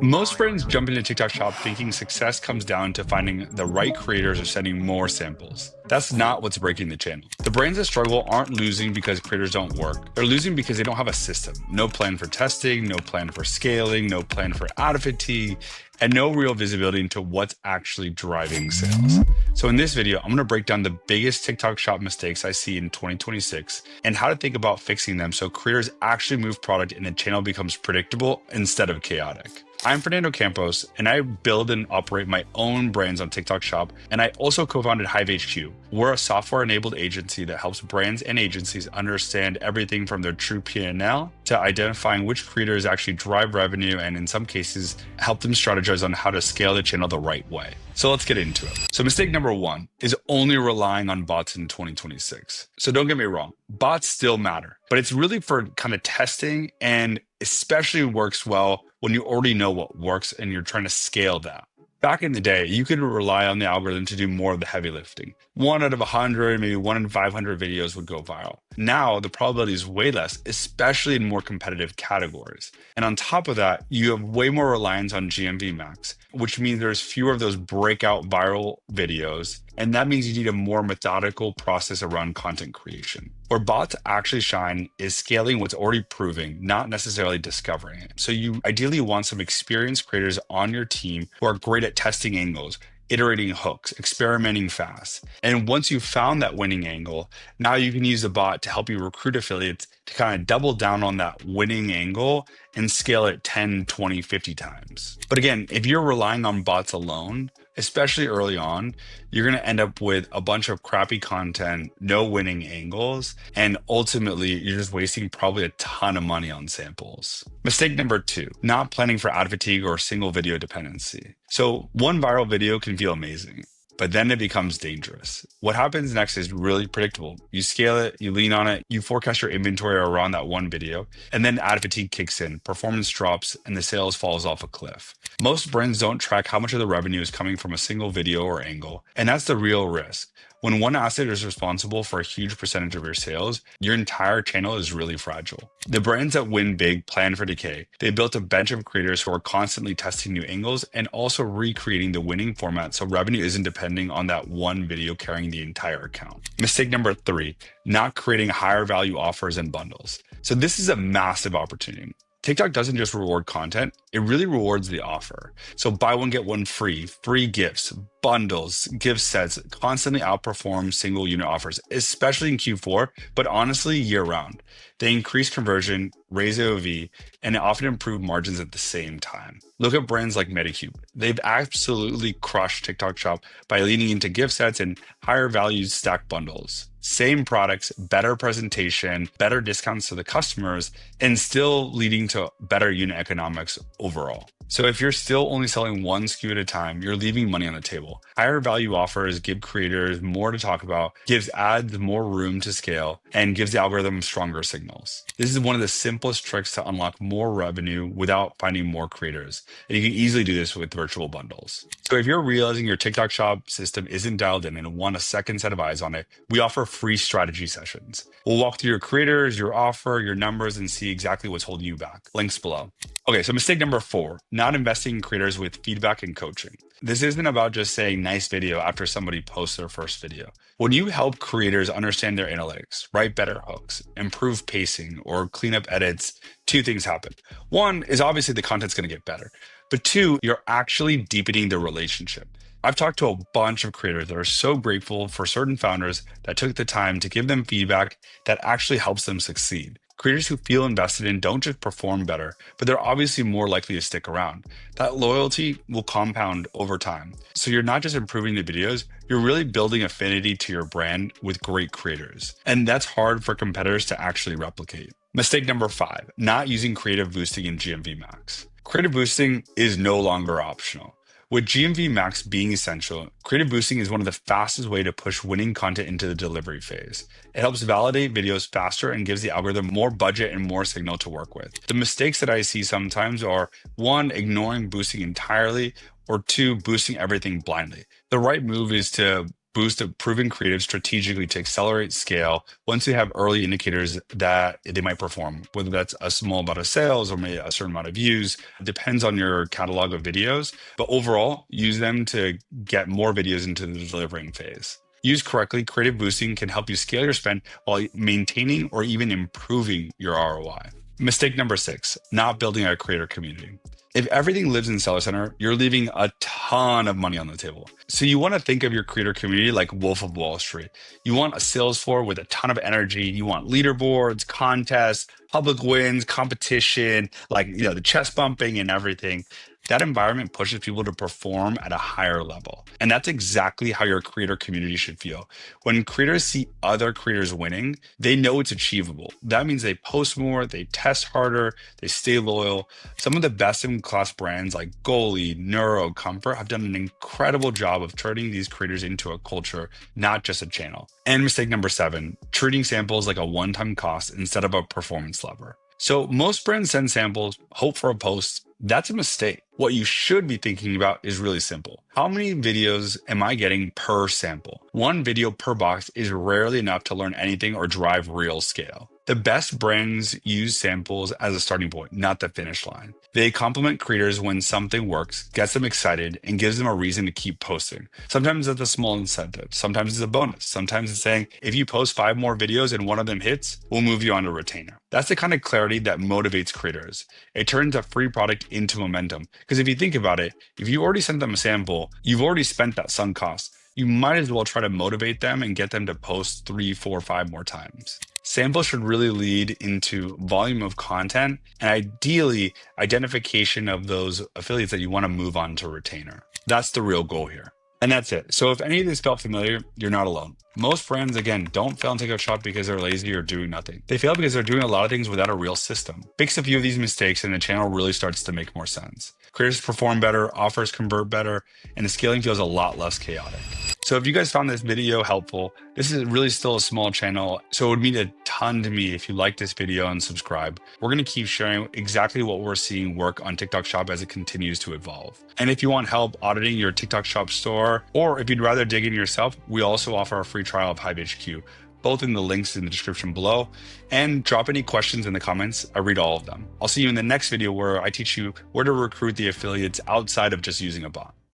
Most brands jump into TikTok Shop thinking success comes down to finding the right creators or sending more samples. That's not what's breaking the channel. The brands that struggle aren't losing because creators don't work. They're losing because they don't have a system. No plan for testing, no plan for scaling, no plan for ad fatigue, and no real visibility into what's actually driving sales. So in this video, I'm going to break down the biggest TikTok Shop mistakes I see in 2026 and how to think about fixing them so creators actually move product and the channel becomes predictable instead of chaotic. I'm Fernando Campos, and I build and operate my own brands on TikTok Shop, and I also co-founded Hive HQ. We're a software-enabled agency that helps brands and agencies understand everything from their true P&L to identifying which creators actually drive revenue, and in some cases, help them strategize on how to scale the channel the right way. So let's get into it. So mistake number one is only relying on bots in 2026. So don't get me wrong, bots still matter, but it's really for kind of testing and especially works well when you already know what works and you're trying to scale that. Back in the day, you could rely on the algorithm to do more of the heavy lifting. 1 out of 100, maybe 1 in 500 videos would go viral. Now, the probability is way less, especially in more competitive categories. And on top of that, you have way more reliance on GMV Max, which means there's fewer of those breakout viral videos. And that means you need a more methodical process around content creation. Where bots actually shine is scaling what's already proving, not necessarily discovering it. So you ideally want some experienced creators on your team who are great at testing angles, iterating hooks, experimenting fast. And once you've found that winning angle, now you can use the bot to help you recruit affiliates to kind of double down on that winning angle and scale it 10, 20, 50 times. But again, if you're relying on bots alone, especially early on, you're going to end up with a bunch of crappy content, no winning angles, and ultimately you're just wasting probably a ton of money on samples. Mistake number two, not planning for ad fatigue or single video dependency. So one viral video can feel amazing, but then it becomes dangerous. What happens next is really predictable. You scale it, you lean on it, you forecast your inventory around that one video, and then ad fatigue kicks in, performance drops, and the sales falls off a cliff. Most brands don't track how much of the revenue is coming from a single video or angle, and that's the real risk. When one asset is responsible for a huge percentage of your sales, your entire channel is really fragile. The brands that win big plan for decay. They built a bench of creators who are constantly testing new angles and also recreating the winning format so revenue isn't depending on that one video carrying the entire account. Mistake number three, not creating higher value offers and bundles. So this is a massive opportunity. TikTok doesn't just reward content, it really rewards the offer. So buy one, get one free, free gifts, bundles, gift sets constantly outperform single unit offers, especially in Q4, but honestly year round. They increase conversion, raise AOV, and often improve margins at the same time. Look at brands like Medicube. They've absolutely crushed TikTok Shop by leaning into gift sets and higher value stack bundles. Same products, better presentation, better discounts to the customers, and still leading to better unit economics overall. So if you're still only selling one SKU at a time, you're leaving money on the table. Higher value offers give creators more to talk about, gives ads more room to scale, and gives the algorithm stronger signals. This is one of the simplest tricks to unlock more revenue without finding more creators. And you can easily do this with virtual bundles. So if you're realizing your TikTok Shop system isn't dialed in and want a second set of eyes on it, we offer free strategy sessions. We'll walk through your creators, your offer, your numbers, and see exactly what's holding you back. Links below. Okay, so mistake number four, not investing in creators with feedback and coaching. This isn't about just saying nice video after somebody posts their first video. When you help creators understand their analytics, write better hooks, improve pacing, or clean up edits, two things happen. One is obviously the content's going to get better, but two, you're actually deepening the relationship. I've talked to a bunch of creators that are so grateful for certain founders that took the time to give them feedback that actually helps them succeed. Creators who feel invested in don't just perform better, but they're obviously more likely to stick around. That loyalty will compound over time. So you're not just improving the videos, you're really building affinity to your brand with great creators. And that's hard for competitors to actually replicate. Mistake number five, not using creative boosting in GMV Max. Creative boosting is no longer optional. With GMV Max being essential, creative boosting is one of the fastest ways to push winning content into the delivery phase. It helps validate videos faster and gives the algorithm more budget and more signal to work with. The mistakes that I see sometimes are one, ignoring boosting entirely, or two, boosting everything blindly. The right move is to boost a proven creative strategically to accelerate scale once you have early indicators that they might perform, whether that's a small amount of sales or maybe a certain amount of views. It depends on your catalog of videos, but overall, use them to get more videos into the delivering phase. Used correctly, creative boosting can help you scale your spend while maintaining or even improving your ROI. Mistake number 6, not building a creator community. If everything lives in Seller Center, you're leaving a ton of money on the table. So you want to think of your creator community like Wolf of Wall Street. You want a sales floor with a ton of energy. You want leaderboards, contests, public wins, competition, like the chest bumping and everything. That environment pushes people to perform at a higher level. And that's exactly how your creator community should feel. When creators see other creators winning, they know it's achievable. That means they post more, they test harder, they stay loyal. Some of the best in class brands like Goalie, Neuro, Comfort have done an incredible job of turning these creators into a culture, not just a channel. And mistake number 7, treating samples like a one-time cost instead of a performance lever. So most brands send samples, hope for a post. That's a mistake. What you should be thinking about is really simple. How many videos am I getting per sample? One video per box is rarely enough to learn anything or drive real scale. The best brands use samples as a starting point, not the finish line. They compliment creators when something works, gets them excited, and gives them a reason to keep posting. Sometimes it's a small incentive. Sometimes it's a bonus. Sometimes it's saying, if you post 5 more videos and one of them hits, we'll move you on to retainer. That's the kind of clarity that motivates creators. It turns a free product into momentum. Because if you think about it, if you already sent them a sample, you've already spent that sunk cost. You might as well try to motivate them and get them to post 3, 4, 5 more times. Samples should really lead into volume of content and ideally identification of those affiliates that you want to move on to retainer. That's the real goal here. And that's it. So if any of this felt familiar, you're not alone. Most brands, again, don't fail in TikTok Shop because they're lazy or doing nothing. They fail because they're doing a lot of things without a real system. Fix a few of these mistakes and the channel really starts to make more sense. Creators perform better, offers convert better, and the scaling feels a lot less chaotic. So if you guys found this video helpful, this is really still a small channel, so it would mean a ton to me if you like this video and subscribe. We're going to keep sharing exactly what we're seeing work on TikTok Shop as it continues to evolve. And if you want help auditing your TikTok Shop store, or if you'd rather dig in yourself, we also offer a free trial of Hive HQ, both in the links in the description below. And drop any questions in the comments. I read all of them. I'll see you in the next video where I teach you where to recruit the affiliates outside of just using a bot.